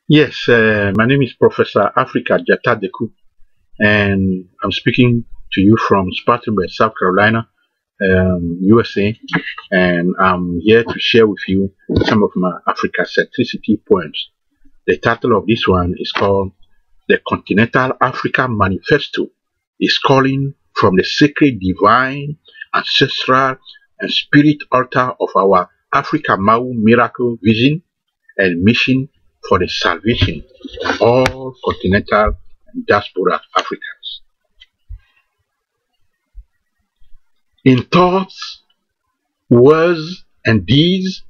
Yes, my name is Professor Afrikadzata Deku, and I'm speaking to you from Spartanburg, South Carolina, USA, and I'm here to share with you some of my Africa-centricity poems. The title of this one is called The Continental Africa Manifesto. It's calling from the sacred, divine, ancestral, and spirit altar of our Africa Mau miracle vision and mission for the salvation of all continental and diaspora Africans. In thoughts, words, and deeds,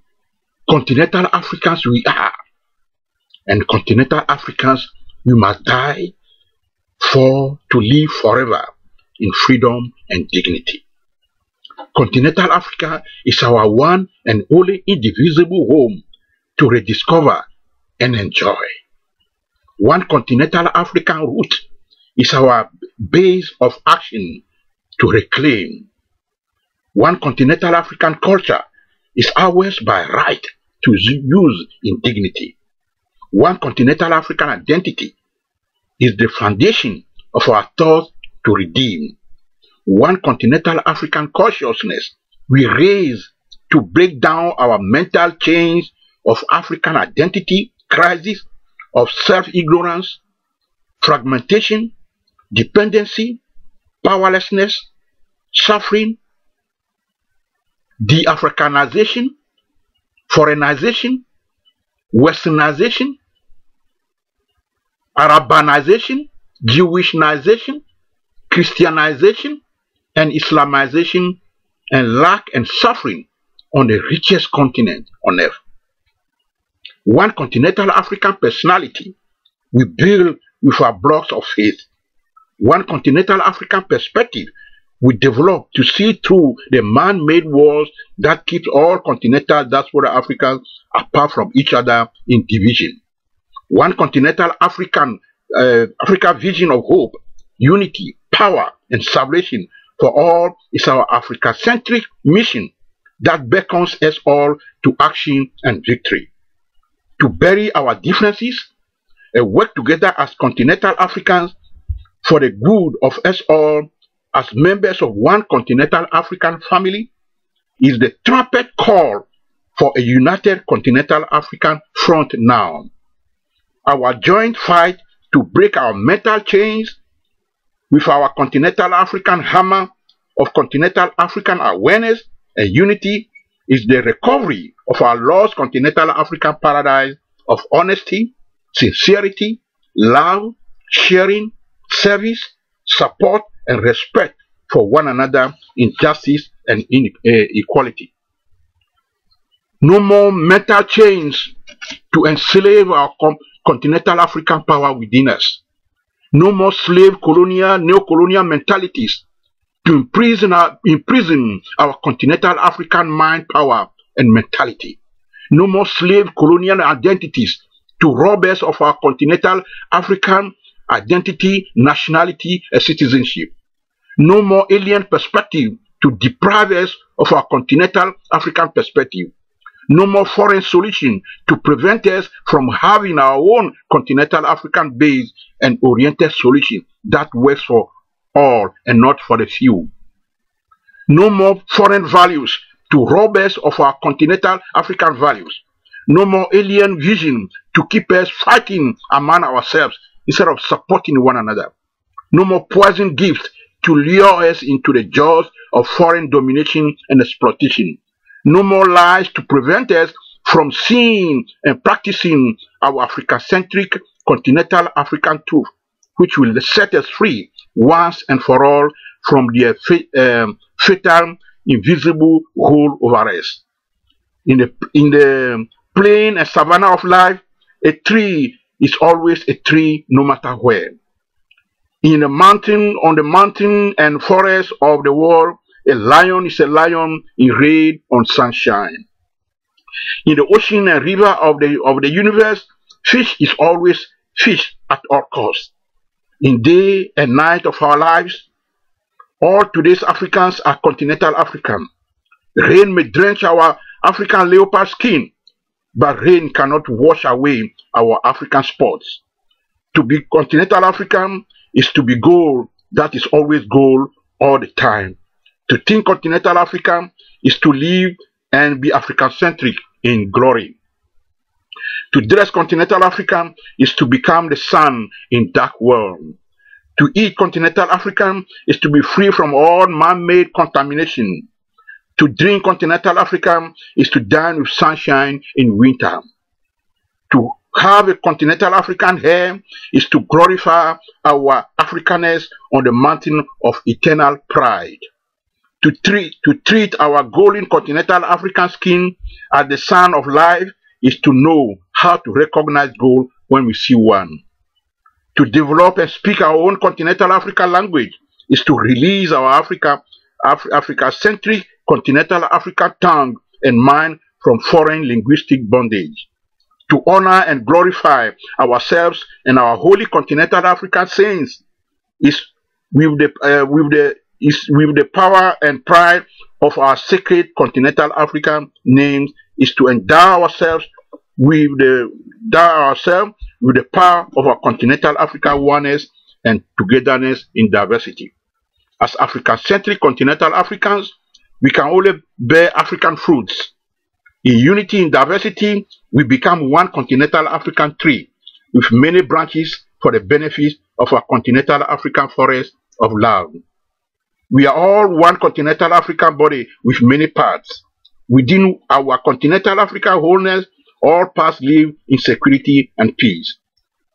continental Africans we are, and continental Africans we must die for to live forever in freedom and dignity. Continental Africa is our one and only indivisible home to rediscover and enjoy. One continental African root is our base of action to reclaim. One continental African culture is ours by right to use in dignity. One continental African identity is the foundation of our thoughts to redeem. One continental African consciousness we raise to break down our mental chains of African identity, crisis of self-ignorance, fragmentation, dependency, powerlessness, suffering, de-Africanization, foreignization, westernization, Arabanization, Jewishnization, Christianization, and Islamization, and lack and suffering on the richest continent on earth. One continental African personality we build with our blocks of faith. One continental African perspective we develop to see through the man-made walls that keeps all continental diaspora Africans apart from each other in division. One continental Africa vision of hope, unity, power, and salvation for all is our Africa-centric mission that beckons us all to action and victory. To bury our differences and work together as continental Africans for the good of us all as members of one continental African family is the trumpet call for a united continental African front now. Our joint fight to break our mental chains with our continental African hammer of continental African awareness and unity is the recovery of our lost continental African paradise of honesty, sincerity, love, sharing, service, support, and respect for one another in justice and in equality. No more mental chains to enslave our continental African power within us. No more slave colonial, neocolonial mentalities to imprison our continental African mind power and mentality. No more slave colonial identities to rob us of our continental African identity, nationality, and citizenship. No more alien perspective to deprive us of our continental African perspective. No more foreign solution to prevent us from having our own continental African based and oriented solution that works for all and not for the few. No more foreign values to rob us of our continental African values. No more alien vision to keep us fighting among ourselves instead of supporting one another. No more poison gifts to lure us into the jaws of foreign domination and exploitation. No more lies to prevent us from seeing and practicing our Africa-centric continental African truth, which will set us free once and for all from their fatal, invisible hold over us. In the plain and savannah of life, a tree is always a tree no matter where. In the mountain, on the mountain and forest of the world, a lion is a lion in rain on sunshine. In the ocean and river of the universe, fish is always fish at all costs. In day and night of our lives, all today's Africans are continental African. Rain may drench our African leopard skin, but rain cannot wash away our African spots. To be continental African is to be gold that is always gold all the time. To think continental African is to live and be African-centric in glory. To dress continental African is to become the sun in dark world. To eat continental African is to be free from all man-made contamination. To drink continental African is to dine with sunshine in winter. To have a continental African hair is to glorify our Africanness on the mountain of eternal pride. To treat our golden continental African skin as the sun of life is to know how to recognize gold when we see one. To develop and speak our own continental African language is to release our Africa-centric continental African tongue and mind from foreign linguistic bondage. To honor and glorify ourselves and our holy continental African saints is with the power and pride of our sacred continental African names is to endow ourselves with the power of our continental African oneness and togetherness in diversity. As African-centric continental Africans, we can only bear African fruits. In unity in diversity, we become one continental African tree with many branches for the benefit of our continental African forest of love. We are all one continental African body with many parts. Within our continental African wholeness, all parts live in security and peace.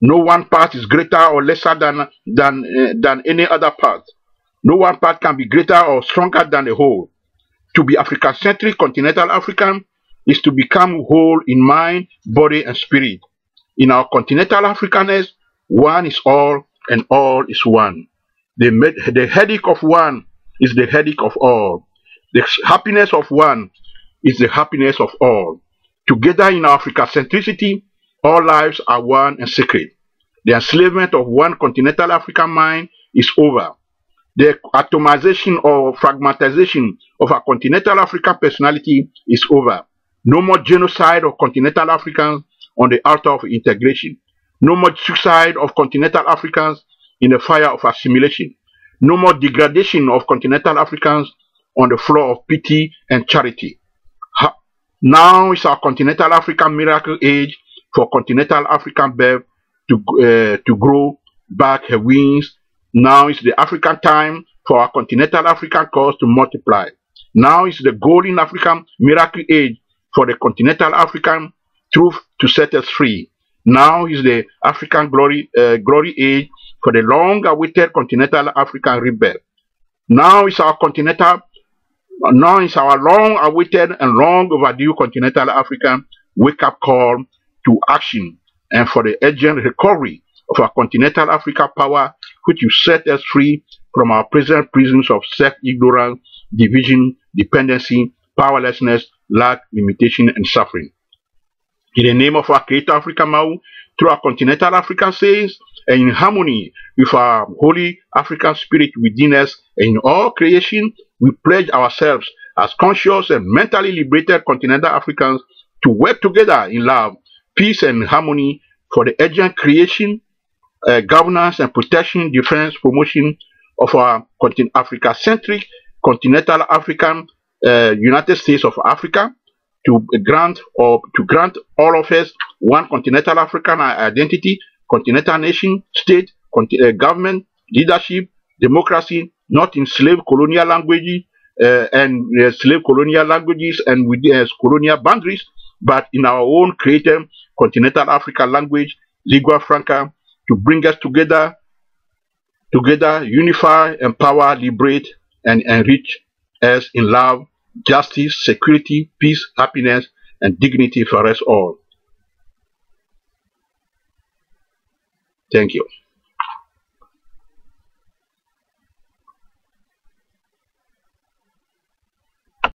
No one part is greater or lesser than any other part. No one part can be greater or stronger than the whole. To be African-centric continental African is to become whole in mind, body, and spirit. In our continental Africanness, one is all and all is one. The headache of one is the headache of all. The happiness of one is the happiness of all. Together in our Africa-centricity, all lives are one and sacred. The enslavement of one continental African mind is over. The atomization or fragmentization of our continental African personality is over. No more genocide of continental Africans on the altar of integration. No more suicide of continental Africans in the fire of assimilation. No more degradation of continental Africans on the floor of pity and charity. Now is our continental African miracle age for continental African birth to grow back her wings. Now is the African time for our continental African cause to multiply. Now is the golden African miracle age for the continental African truth to set us free. Now is the African glory age for the long-awaited continental African rebirth. Now is our long-awaited and long-overdue continental African wake-up call to action and for the urgent recovery of our continental Africa power, which will set us free from our present prisons of self-ignorance, division, dependency, powerlessness, lack, limitation, and suffering. In the name of our Creator Africa Mau, through our continental African saints, and in harmony with our holy African spirit within us and in all creation, we pledge ourselves as conscious and mentally liberated continental Africans to work together in love, peace, and harmony for the urgent creation, governance, and protection, defense, promotion of our Africa-centric continental African United States of Afrika, to grant all of us one continental African identity, continental nation, state, government, leadership, democracy, not in slave colonial languages and with colonial boundaries, but in our own created continental African language, lingua franca, to bring us together, unify, empower, liberate, and enrich us in love, justice, security, peace, happiness, and dignity for us all. Thank you.